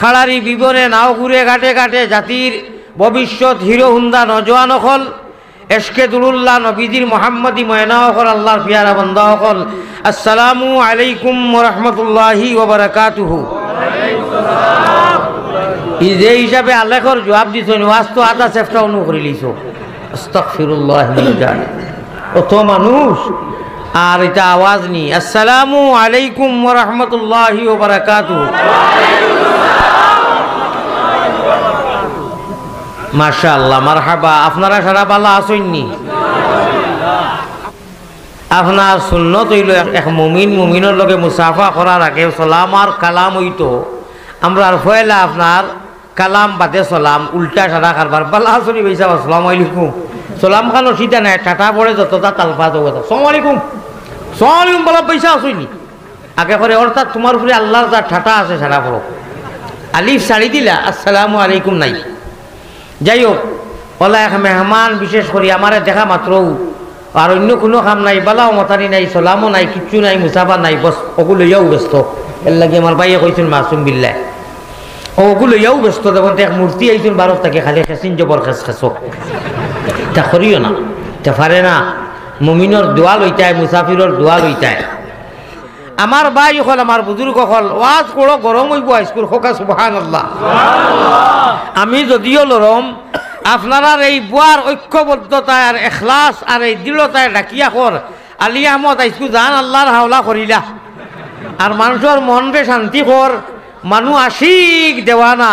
খাড়ারি বিবনে নাও ঘুরে ঘাটে ঘাটে জাতির ভবিষ্যৎ হিরো হুন্দা নজওয়ান অকল এশকে দুরুল্লাহ নবীজির মোহাম্মদী ময়না অকল আল্লাহর পিয়ারা বন্দা অকল আসসালামু আলাইকুম ওরহমতুল্লাহি ওবারাকাতুহু। যে হিসাবে আল্লাহর জবাব দিছ ওয়াজ তো আধা চেষ্টা অনু করে লিছ আস্তাগফিরুল্লাহ অত মানুষ আর এটা আওয়াজ নি আসসালামু আলাইকুম ওরহমতুল্লাহি ওবারাকাতুহু। মাশাআল্লাহ মারহাবা। আপনারা সারা বালা আসেননি? আপনার সুন্নত হইল এক মুমিন মুমিনের লগে মুসাফা করার আগে সালাম আর কালাম হইতো আমরা আর ফয়লা আপনার কালাম বাদে সালাম উল্টা সারা কারবার বালা আসনি বেসা আসসালামু আলাইকুম সালাম খানো সিধা নাই টাটা পড়ে যতটা তালফাজ কথা আসসালামু আলাইকুম সালাম আলাইকুম বলা পয়সা আসনি আগে করে অর্থাৎ তোমার উপরে আল্লাহর যা ঠাটা আছে সারা পড়ো আলিফ ছাড়ি দিলা আসসালামু আলাইকুম নাই। যাই হোক ওলা এক মেহমান বিশেষ করে আমারে দেখা মাত্র আর অন্য কোনো কাম নাই বালাও মতানি নাই সালামও নাই কিচ্ছু নাই মুসাফা নাই বস ওগুলো লইয়াও ব্যস্ত এর লাগে আমার ভাইয়ে কইছেন মাসুম বিল্লাহ ওগুলো লইয়াও ব্যস্ত দেখুন এক মূর্তি আইছেন ভারত থেকে খালি খেসিন জবর খেস খেসক তা করিও না তা পারে না মুমিনের দোয়া লইতায় মুসাফিরের দোয়া লইতায়। আমার ভাই হল আমার বুজুর্গ হল ওয়াজ করো গরম হইব স্কুল হোকা সুবহানাল্লাহ। আমি যদিও লরম আপনারা এই বুয়ার ঐক্যবদ্ধতা আর এখলাস আর এই দৃঢ়তায় ডাকিয়া কর আলী আহমদ আইসকু জান আল্লাহর হাওলা করিলা আর মানুষের মনকে শান্তি কর মানুষ আশিক দেওয়ানা